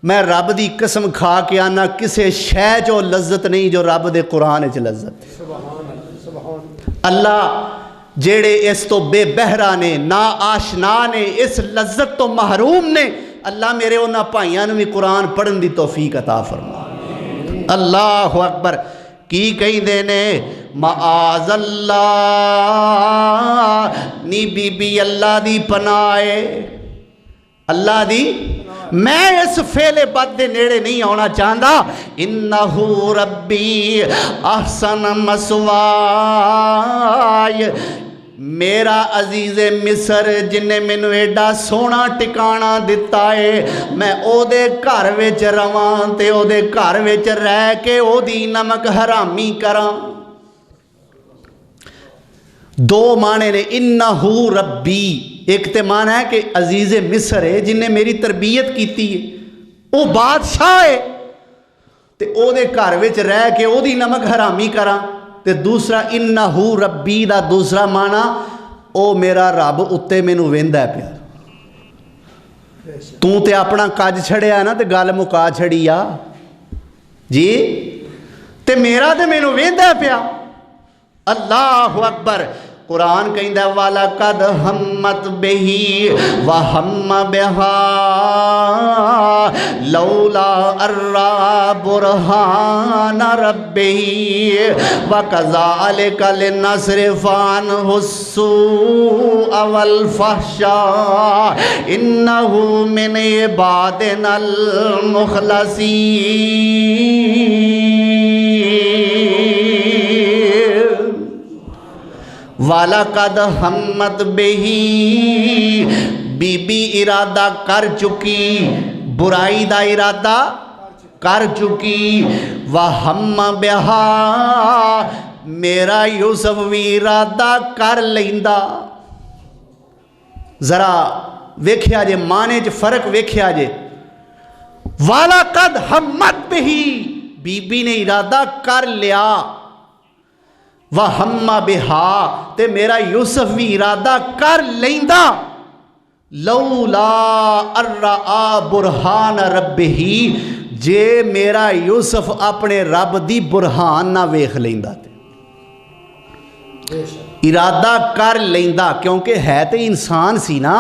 میں رب دی قسم کھا کے آنا کسے شے جو لذت نہیں جو رب دے قرآن چ لذت اللہ جیڑے اس تو بے بہرا نے نا آشنا نے اس لذت تو محروم نے اللہ میرے انہاں بھائیاں نوں بھی قرآن پڑھن دی توفیق عطا فرما اللہ اکبر کی کہیں دے نے معاذ اللہ نی بی بی اللہ دی پنائے اللہ دی میں اس فعل بد دے نیڑے نہیں آنا چاہتا انہو ربی احسن مسوائی میرا عزیز مصر جنہیں مینوں ایڈا سونا ٹکانا دیتا ہے میں او دے گھر وچ رواں تے او دے گھر وچ رہ کے او دی نمک حرامی کراں دو معنی نے انہو ربی ایک تے معنی ہے کہ عزیز مصر ہے جنہیں میری تربیت کیتی ہے او بادشاہ ہے تے او دے گھر وچ رہ کے او دی نمک حرامی کراں تے دوسرا انہو ربی دا دوسرا معنی او میرا رب اتے مینوں ویندا ہے پیا تو تے اپنا کاج چھڑیا نا تے گل مکا چھڑی آ جی تے میرا تے مینوں ویندا ہے پیا اللہ اکبر. قرآن کہندا وَلَقَدْ ہَمَّتْ بِهِ وَهَمَّ بِهَا لَوْلَا أَن رَّأَىٰ بُرْهَانَ رَبِّهِ وَكَذَٰلِكَ لِنَصْرِفَ عَنْهُ السُّوءَ وَالْفَحْشَاءَ إِنَّهُ مِنْ عِبَادِنَا الْمُخْلَصِينَ. وَلَقَدْ ہَمَّتْ بِهِ بی بی ارادہ کر چکی، برائی دا ارادہ کر چکی. وَهَمَّ بِهَا میرا یوسف بھی ارادہ کر لیندا. ذرا ویکھیا جے مانے چ فرق ویکھیا جے. وَلَقَدْ ہَمَّتْ بِهِ بی بی نے ارادہ کر لیا. وَهَمَّ بِهَا تے میرا یوسف بھی ارادہ کر لیندا. لَوْلَا أَن رَّأَىٰ بُرْهَانَ رَبِّهِ جے میرا یوسف اپنے رب دی برہان نہ ویکھ لیندا تے. ارادہ کر لیندا کیونکہ ہے تے انسان سی نا،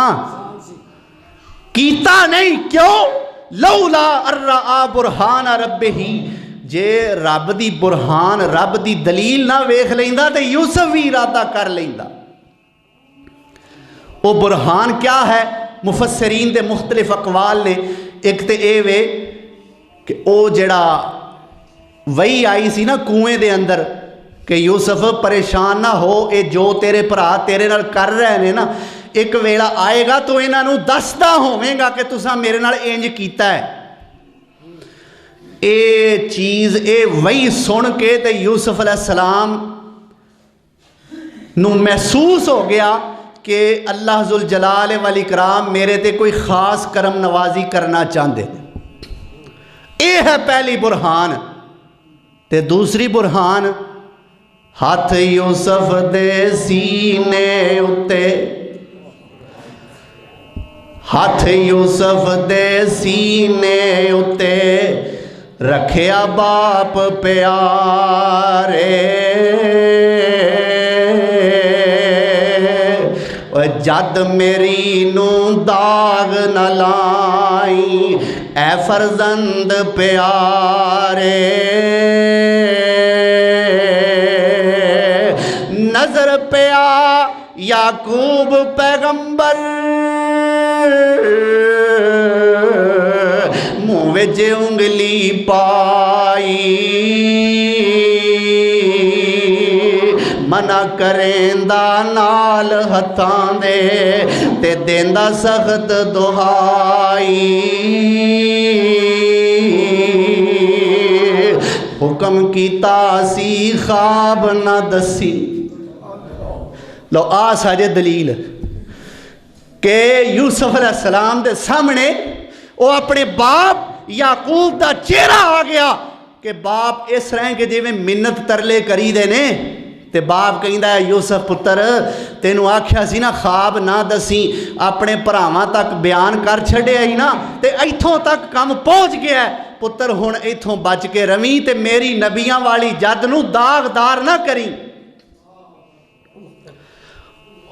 کیتا نہیں کیوں؟ لَوْلَا أَن رَّأَىٰ بُرْهَانَ رَبِّهِ جے رب دی برہان رب دی دلیل نہ ویکھ لیندا تے یوسف بھی ارادہ کر لیندا. وہ برہان کیا ہے؟ مفسرین دے مختلف اقوال نے. ایک تے اے وے کہ او جڑا وہی آئی سی نا کنویں دے اندر کہ یوسف پریشان نہ ہو، اے جو تیرے بھرا تیرے نال کر رہے نے نا، ایک ویلا آئے گا تو انہاں نوں دسدا ہوویں گا کہ تساں میرے نال انج کیتا ہے. اے چیز اے وہی سن کے تے یوسف علیہ السلام نو محسوس ہو گیا کہ اللہ ذوالجلال والاکرام میرے تے کوئی خاص کرم نوازی کرنا چاہتے ہیں. اے ہے پہلی برہان. تے دوسری برہان ہاتھ یوسف دے سینے اتے، ہاتھ یوسف دے سینے اتے رکھیا باپ پیارے. جد میری نو داغ نہ لائی اے فرزند پیارے. نظر پیا یعقوب پیغمبر منہ وچ انگلی پائی، منع کریندا نال ہتھاں دے تے دیندا سخت دہائی. حکم کیتا سی خواب نہ دسی. لو آ ساجے دلیل کہ یوسف علیہ السلام دے سامنے وہ اپنے باپ یعقوب دا چہرہ آ گیا کہ باپ اس طرح کے جی میں منت ترلے کری دے نے. تے باپ کہندا ہے یوسف پتر تینوں آکھیا سی نا خواب نہ دسی، اپنے بھراواں تک بیان کر چھڑیا ہی نا تے ایتھوں تک کم پہنچ گیا ہے. پتر ہن ایتھوں بچ کے رویں تے میری نبیاں والی جد نوں داغدار نہ کری.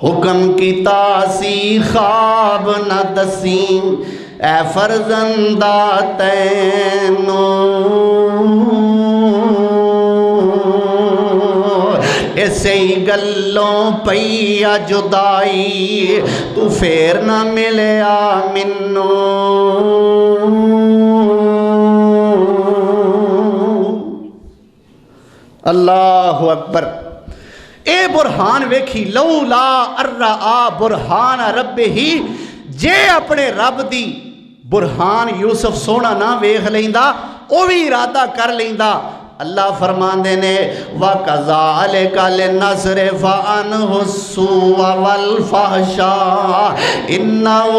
حکم کیتا سی خواب نہ دسی اے فرزندہ تینوں، ایسے ہی گلوں پیا جدائی تو پھر نہ ملیا منوں. اللہ اکبر. اے برہان ویکھی لولا ارآ برہان ربہ جے اپنے رب دی برہان یوسف سونا نہ ویکھ لیندا او بھی ارادہ کر لیندا. اللہ فرماندے نے وَكَذَلِكَ لِنَصْرِفَ عَنْهُ السُّوءَ وَالْفَحْشَاءَ إِنَّهُ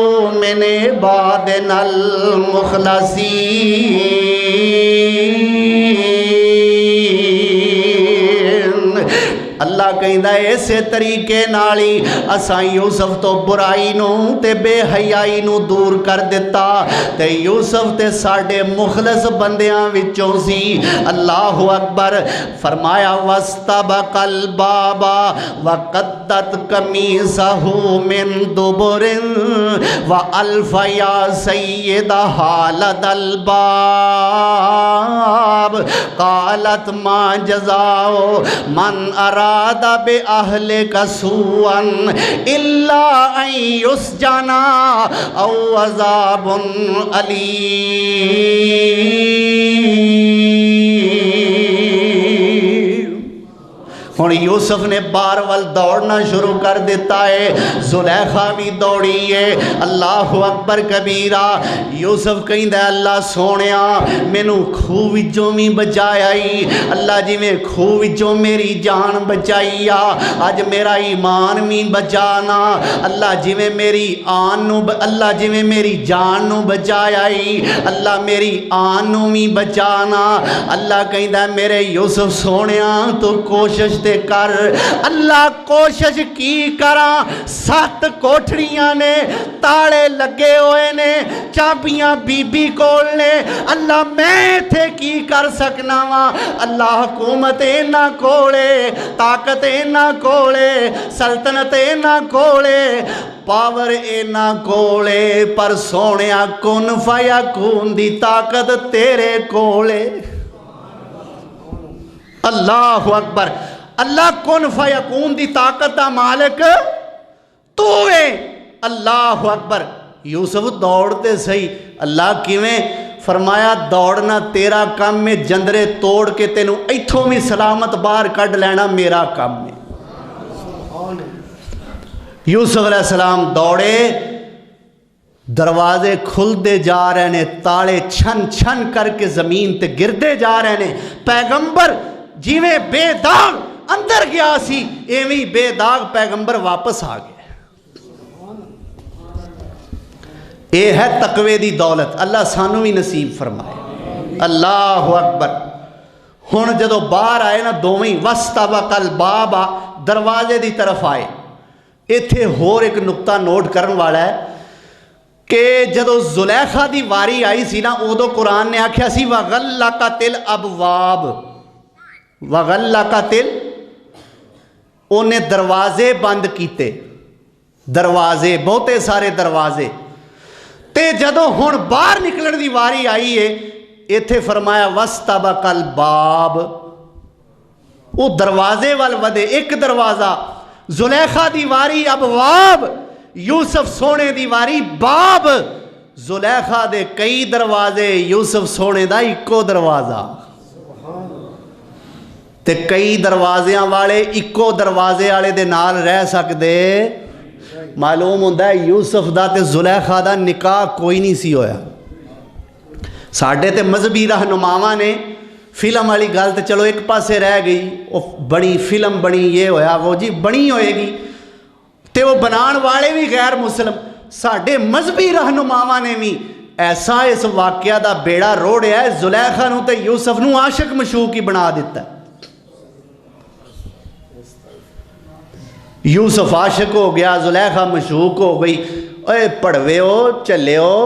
مِنْ عِبَادِنَا الْمُخْلَصِينَ. اللہ کہندا ہے اسے طریقے نال ہی اساں یوسف تو برائی نو تے بے حیائی نو دور کر دیتا تے یوسف تے ساڈے مخلص بندیاں وچوں سی۔ اللہ اکبر۔ فرمایا واستبق الباب وقدت قمیصہ من دبر والف یا سیدہا لدى الباب قالت ما جزاء من اراد بأہلک سوءا الا ان یسجن او عذاب علیم۔ ہن یوسف نے بار وال دوڑنا شروع کر دیتا ہے، زلیخا بھی دوڑی ہے۔ اللہ اکبر کبیرہ۔ یوسف کہندا ہے اللہ سونیا مینوں کھوہ وچوں بھی بچایا ہی، اللہ جی میں کھوہ وچوں میری جان بچائی آ، اج میرا ایمان بھی بچانا، اللہ جی میں میری آن نو اللہ جی میں میری جان نو بچایا ہی، اللہ میری آن نو بھی بچانا۔ اللہ کہندا ہے میرے یوسف سونیا تو کوشش تے کر۔ اللہ کوشش کی کراں، 7 کوٹھڑیاں نے، تاڑے لگے ہوئے نے، چابیاں بی بی کول نے، اللہ میں تھے کی کر سکنا وا، اللہ حکومت نہ کولے، طاقت نہ کولے، سلطنت نہ کولے، پاور نہ کولے، پر سونیا کن فیکون دی طاقت تیرے کولے۔ اللہ اکبر۔ اللہ کن فیکون دی طاقت دا مالک تو ہے۔ اللہ اکبر۔ یوسف دوڑتے صحیح، اللہ کیویں؟ فرمایا دوڑنا تیرا کام میں، جندرے توڑ کے تینوں ایتھوں بھی سلامت باہر کڈ لینا میرا کام میں۔ یوسف علیہ السلام دوڑے، دروازے کھلدے جا رہے نے، تالے چھن چھن کر کے زمین تے گردے جا رہے نے۔ پیغمبر جیویں بے داغ اندر گیا سی ایویں بے داغ پیغمبر واپس آ گیا۔ اے ہے تقوی دی دولت، اللہ سانو بھی نصیب فرمائے۔ اللہ اکبر۔ ہن جدو باہر آئے نا دوویں، واستبق الباب، دروازے دی طرف آئے۔ ایتھے ہور ایک نقطہ نوٹ کرن والا ہے کہ جدو زلیخا دی واری آئی سی نا، ادو قرآن نے آکھیا سی وغلقت الابواب، وغلقت انہیں دروازے بند کیتے، دروازے بہتے سارے دروازے۔ تے جدو ہن باہر نکلن دی واری آئی ہے، ایتھے فرمایا واستبق الباب، وہ دروازے وال ودے، ایک دروازہ۔ زلیخا دی واری ابواب، یوسف سونے دی واری باب۔ زلیخا دے کئی دروازے، یوسف سونے دا ایکو دروازہ۔ تے کئی دروازیاں والے ایکو دروازے والے دے نال رہ سکدے؟ معلوم ہوندا ہے یوسف دا تے زلیخا دا نکاح کوئی نہیں سی ہویا۔ ساڈے تے مذہبی رہنماواں نے فلم والی گل تے چلو ایک پاسے رہ گئی، وہ بڑی فلم بنی، یہ ہویا وہ جی بنی ہوئے گی، تے وہ بنان والے بھی غیر مسلم۔ ساڈے مذہبی رہنماواں نے بھی ایسا اس واقعہ دا بیڑا روڑیا ہے، زلیخا نو تے یوسف نو عاشق مشوق ہی بنا دیتا ہے۔ یوسف عاشق ہو گیا، زلیخا مشوق ہو گئی۔ اے پڑھوے ہو چلے ہو،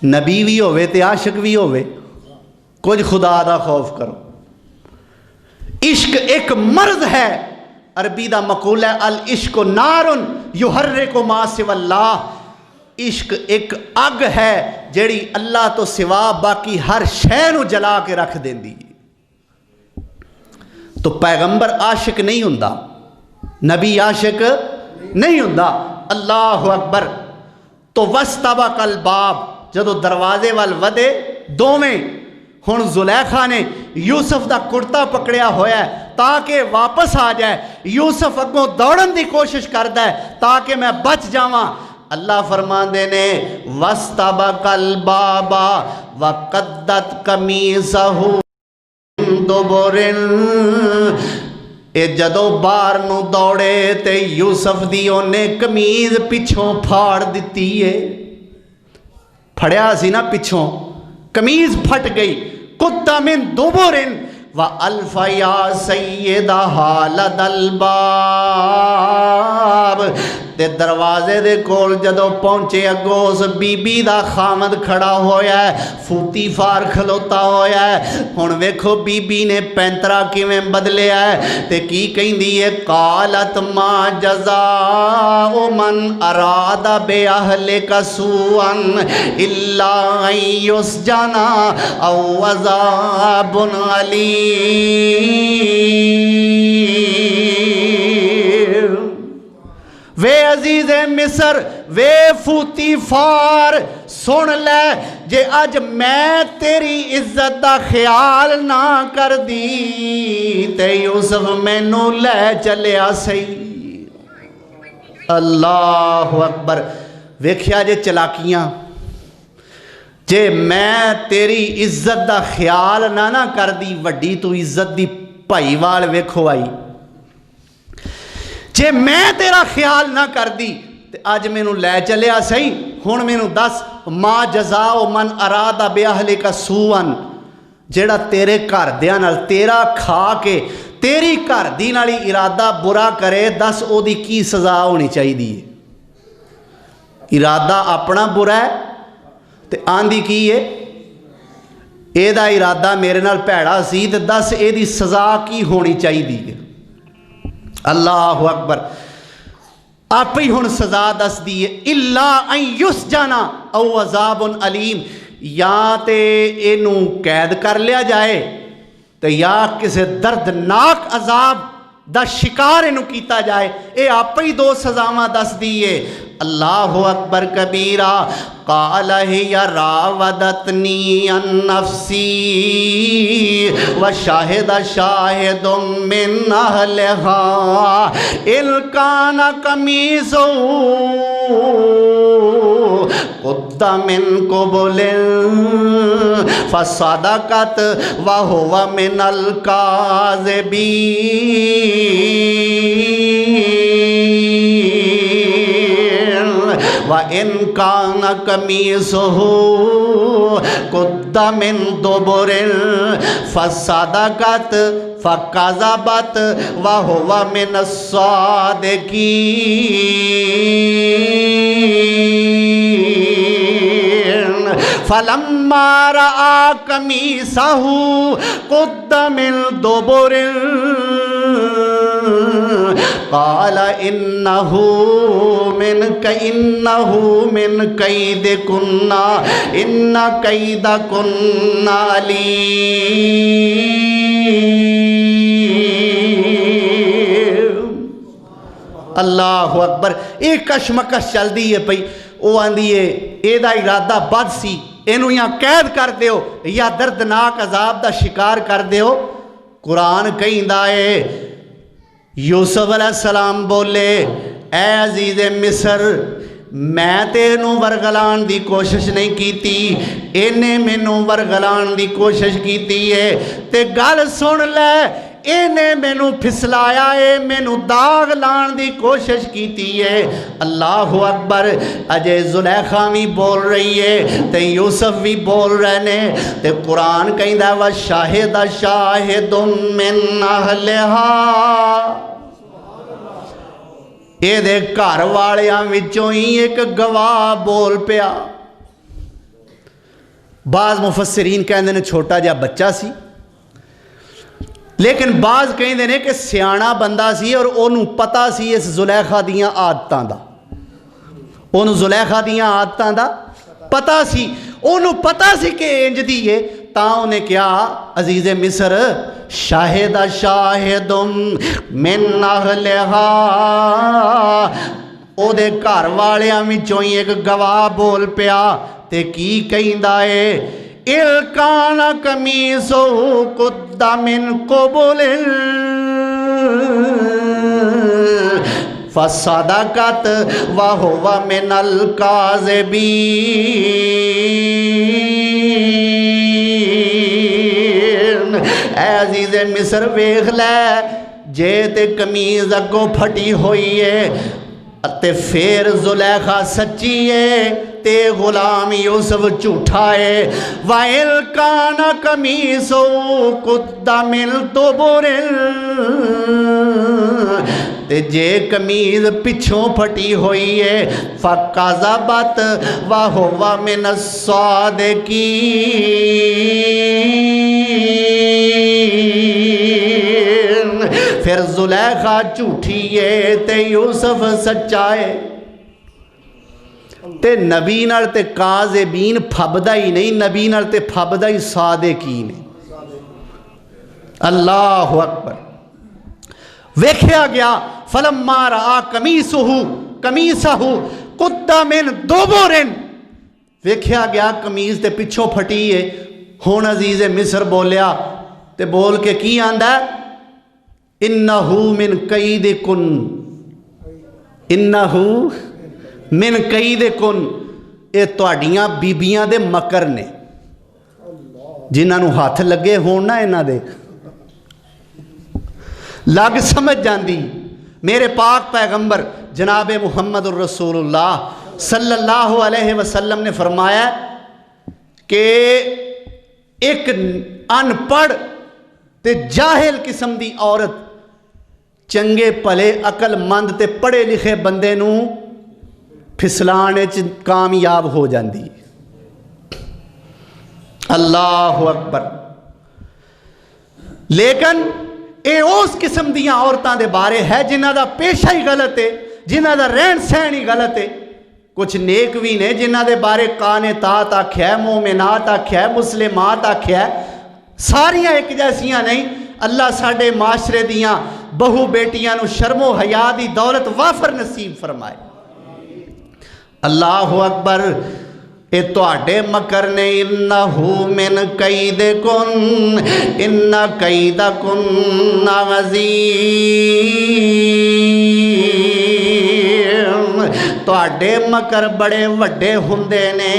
نبی بھی ہوئے تے عاشق بھی ہوئے، کچھ خدا دا خوف کرو۔ عشق ایک مرض ہے، عربی دا مقولہ ہے العشق نار یحرک ما سوی اللہ۔ عشق ایک اگ ہے جیڑی اللہ تو سوا باقی ہر شے نو جلا کے رکھ دیندی۔ تو پیغمبر عاشق نہیں ہوندا، نبی عاشق نہیں ہوندا۔ اللہ اکبر۔ تو واستبق الباب، جدو دروازے وال ودے دوویں، ہن زلیخا نے یوسف دا کرتا پکڑیا ہویا ہے تاکہ واپس آ جائے۔ یوسف اگوں دوڑن دی کوشش کردا ہے تاکہ میں بچ جاواں۔ اللہ فرماندے نے واستبق الباب وقدت قمیصہ من دبر، اے جدو باہر نو دوڑے تے یوسف دی انہیں قمیض پچھوں پھاڑ دیتی ہے۔ پھڑیا سی نا پچھوں، قمیض پھٹ گئی۔ قد من دبر، وَأَلْفَ يَا سَيِّدَهَا لَدَى الْبَابِ تے دروازے دے کول جدو پہنچے اگوں اس بی بی دا خامد کھڑا ہویا ہے فوتی فار کھلوتا ہویا ہے ہن ویکھو بی بی نے پینترا کیویں بدلیا ہے تے کی کہندی ہے قالت ما جزاء من اراد بأهلك سوءا الا ان يسجن او عذاب علیم وے عزیز مصر وے فوتی فار سن لے جے اج میں تیری عزت دا خیال نہ کر دی تے یوسف مینوں لے چلیا سی اللہ اکبر ویکھیا جے چلاکیاں جے میں تیری عزت دا خیال نہ کر دی وڈی تو عزت دی بھائی وال ویکھو آئی جے میں تیرا خیال نہ کر دی تے آج میں نو لے چلیا سہی ہن میں نو دس ما جزاء من اراد بأهلك سوءا جیڑا تیرے گھر دیاں نال تیرا کھا کے تیری گھر دی نالی ارادہ برا کرے دس او دی کی سزا ہونی چاہی دی ارادہ اپنا برا ہے تے آندھی کی ہے اے دا ارادہ میرے نال پیڑا سی تے دس اے دی سزا کی ہونی چاہی دی ہے اللہ اکبر آپ ہی ہن سزا دس دیئے الا ان یسجن او عذاب علیم یا تے اینوں قید کر لیا جائے تے یا کسے دردناک عذاب دا شکار اینوں کیتا جائے اے آپ ہی دو سزاواں دس دیئے اللہ اکبر کبیرہ قال ہی راودتنی عن نفسی وشاہد شاہد من اہلہا ان کان قمیصہ قد من قبل فصدقت وہو من الکاذبین وَإِن كَانَ قَمِيصُهُ قُدَّ مِن دُبُرٍ فَصَدَقَتْ فَكَذَبَتْ وَهُوَ مِنَ الصَّادِقِينَ فَلَمَّا رَأَى قَمِيصَهُ قُدَّ مِن دُبُرٍ قال انه من كيدكن ان كيدكن عليم اللہ اکبر ایک کشمکش چل دی ہے پئی او آندی ہے اے دا ارادہ بد سی اینو یا قید کر دیو یا دردناک عذاب دا شکار کر دیو قرآن کہندا ہے یوسف علیہ السلام بولے اے عزیز مصر میں تینوں ورگلان دی کوشش نہیں کیتی اینے مینوں ورگلان دی کوشش کیتی ہے تے گل سن لے اینے مینوں پھسلایا ہے مینوں داغ لان دی کوشش کیتی ہے اللہ اکبر اجے زلیخا بھی بول رہی ہے تے یوسف بھی بول رہے نے تے قرآن کہندا ہے وَشَاهِدَ شَاهِدٌ مِّنْ أَهْلِهَا اے دے گھر والیاں وچوں ہی ایک گواہ بول پیا بعض مفسرین کہندے نے چھوٹا جا بچہ سی لیکن بعض کہندے نے کہ سیانا بندہ سی اور انہوں پتا سی اس زلیخا دیاں عادتاں دا انہوں زلیخا دیاں عادتاں دا پتا سی انہوں پتا سی کہ انج دیئے تا انہیں کیا عزیز مصر شاہد شاہد من اہلہا او دے گھر والیاں وچوں ایک گواہ بول پیا تے کی کہندا ہے الکان قمیصہ قد من قبل فصدقت وہو من الکاذبین اے عزیز مصر ویکھ لے جے تے قمیض اگوں پھٹی ہوئی ہے تے پھر زلیخا سچی ہے تے غلام یوسف جھوٹا ہے وَإِلْ كَانَ قَمِيصُهُ قُدَّ مِنْ دُبُرٍ تے جے قمیض پچھوں پھٹی ہوئی ہے فَكَذَبَتْ وَهُوَ مِنَ الصَّادِقِينَ پھر زلیخا جھوٹی ہے تے یوسف سچا ہے تے نبی نال تے کاذبین پھبدا ہی نہیں نبی نال تے پھبدا ہی صادقین ہے اللہ اکبر ویکھیا گیا فلما رآ قمیصہ قد من دبر ویکھیا گیا قمیض تے پچھوں پھٹی ہے ہن عزیز مصر بولیا تے بول کے کی آندا ہے انہو من قیدکن انہو من قیدکن اے تواڈیاں بیبیاں دے مکر نے جنہاں نو ہاتھ لگے ہون نا انہاں دے لگ سمجھ جاندی میرے پاک پیغمبر جناب محمد الرسول اللہ صلی اللہ علیہ وسلم نے فرمایا کہ ایک ان پڑھ تے جاہل قسم دی عورت چنگے پلے عقل مند تے پڑھے لکھے بندے نو پھسلانے کامیاب ہو جاندی اللہ اکبر لیکن اے اس قسم دیاں عورتاں دے بارے ہے جنہ دا پیشہ ہی غلط ہے جنہ دا رہن سہن ہی غلط ہے کچھ نیک بھی نے جنہ دے بارے قانتات آکھیا ہے مومنات آکھیا ہے مسلمات آکھیا ہے ساریاں ایک جیسیاں نہیں اللہ ساڑھے معاشرے دیاں بہو بیٹیاں نو شرم و حیا دی دولت وافر نصیب فرمائے اللہ اکبر اے تواڈے مکر نے انہو من قیدکن ان قیدکن عظیم تواڈے مکر بڑے وڈے ہوندے نے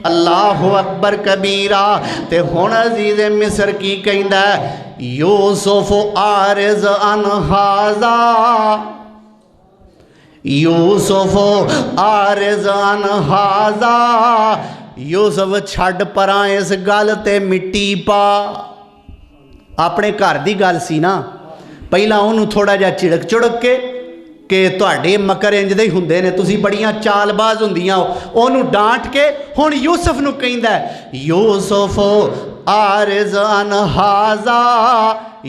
اللہ اکبر کبیرہ تے ہن عزیز مصر کی کہندا ہے یوسف عارض عن ھذا یوسف عارض عن ھذا یوسف چھڈ پراں اس گل تے مٹی پا اپنے گھر دی گل سی نا پہلا انہوں تھوڑا جا چڑک چڑک کے کہ تواڈے مکر انج دے ہوندے نے تسی بڑیاں چال باز ہوندیاں انہوں ڈانٹ کے ہن یوسف نو کہندا ہے یوسف عارض عن ھذا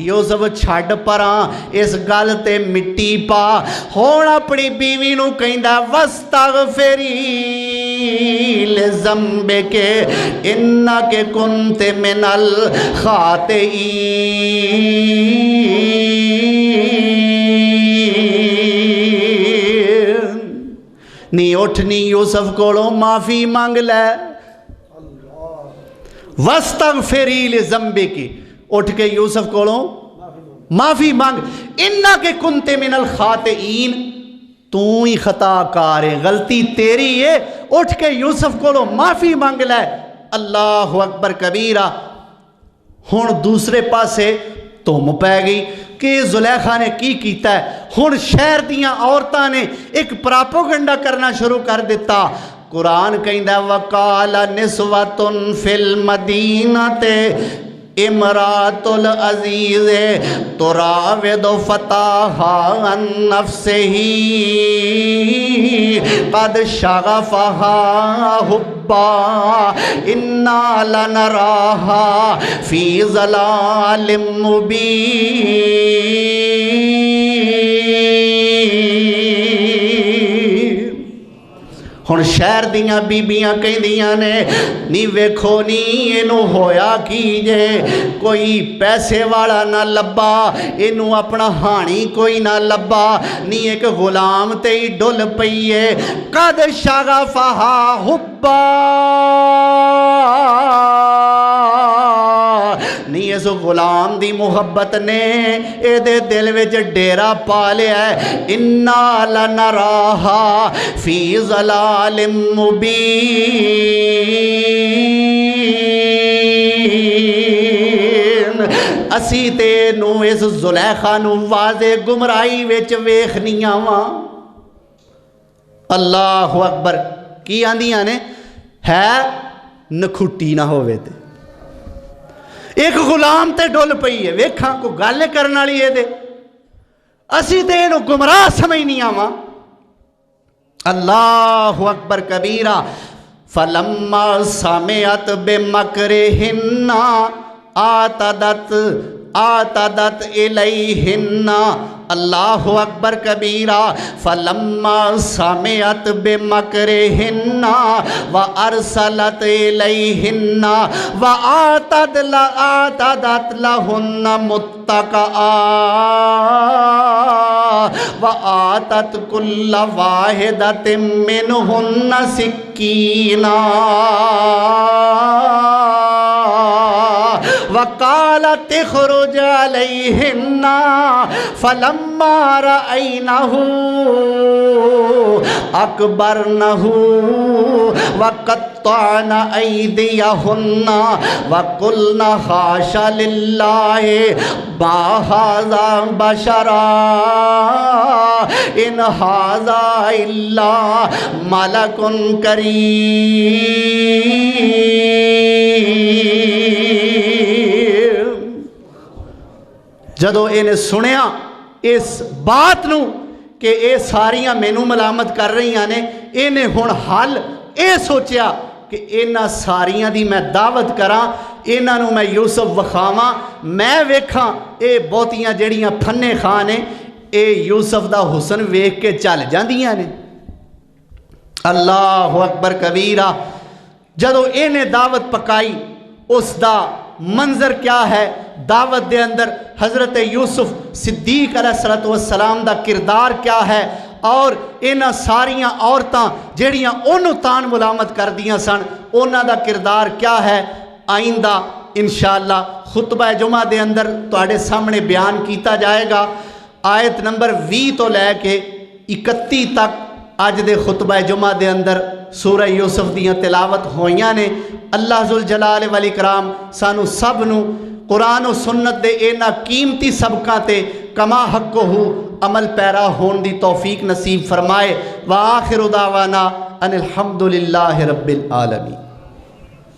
یوسف چھڈ پراں اس گل تے مٹی پا ہن اپنی بیوی نو کہندا واستغفری لذنبک انک کنت من الخاطئین نی اٹھ نی یوسف کولوں معافی مانگ لے واستغفری لذنبک اٹھ کے یوسف کولوں معافی مانگ انک کنت من الخاطئین تو ہی خطا کار ہے غلطی تیری ہے اٹھ کے یوسف کولوں معافی مانگ لے اللہ اکبر کبیرہ ہن دوسرے پاسے تم پہ گئی کہ زلیخا نے کی کیتا ہے ہن شہر دیاں عورتاں نے ایک پراپوگنڈا کرنا شروع کر دیتا قرآن کہندا وقال نسوۃ فی المدینۃ امرات العزیز تراود فتاہا عن نفسہ قد شغفہا حبا انا لنراہا فی ضلال مبین ہن شہر دیاں بیبیاں کہندیاں نے نی ویکھو نی اینو ہویا کی جے کوئی پیسے والا نہ لبا اینو اپنا ہانی کوئی نہ لبا نی ایک غلام تے ہی ڈل پئیے قد شغفہا حبا نی اس غلام دی محبت نے اے دے دل وچ ڈیرا پا لیا ہے انا لنراہا فی ضلال مبین اسی تے نو اس زلیخا نو واضح گمرائی وچ ویکھنیاں واں اللہ اکبر کی آندیاں نے ہے نکھٹی نہ ہوئے تے ایک غلام تے ڈول پئی ہے ویکھاں کو گالے کرنے والی ہے دے اسی تے انہوں گمراہ سمجھ نہیں آواں اللہ اکبر کبیرہ فلما سمعت بمکرہن آتدت الیہن اللہ اکبر کبیرہ فلما سمعت بمکرہن وارسلت الیہن وآتدت لہن متکئا وآتت کل واحدۃ منہن سکینا وقالت اخرج علیہن فلما رأینہ اکبرنہ وقطعن ایدیہن وقلن حاش للہ ما ھذا بشرا ان ھذا الا ملک کریم جدو انہیں سنیا اس بات نو کہ اے ساریاں مینوں ملامت کر رہی ہیں انہیں ہن حل اے سوچیا کہ انہاں ساریاں دی میں دعوت کراں انہاں نو میں یوسف وکھاواں میں ویکھاں اے بہتیاں جڑیاں پھنے خان نے اے یوسف دا حسن ویکھ کے چل جاندیاں نے اللہ اکبر کبیرہ جدو انہیں دعوت پکائی اس دا منظر کیا ہے دعوت دے اندر حضرت یوسف صدیق علیہ السلام دا کردار کیا ہے اور انہاں ساریاں عورتاں جڑیاں انہوں تان ملامت کر دیاں سن انہاں دا کردار کیا ہے آئندہ انشاءاللہ خطبہ جمعہ دے اندر تواڈے سامنے بیان کیتا جائے گا آیت نمبر 20 تو لے کے 31 تک آج دے خطبہ جمعہ دے اندر سورہ یوسف دیاں تلاوت ہوئیاں نے اللہ ذوالجلال والاکرام سانو سب نو قرآن و سنت دے اینا قیمتی سبقاں تے کما حق ہو عمل پیرا ہون دی توفیق نصیب فرمائے وآخر دعوانا ان الحمدللہ رب العالمین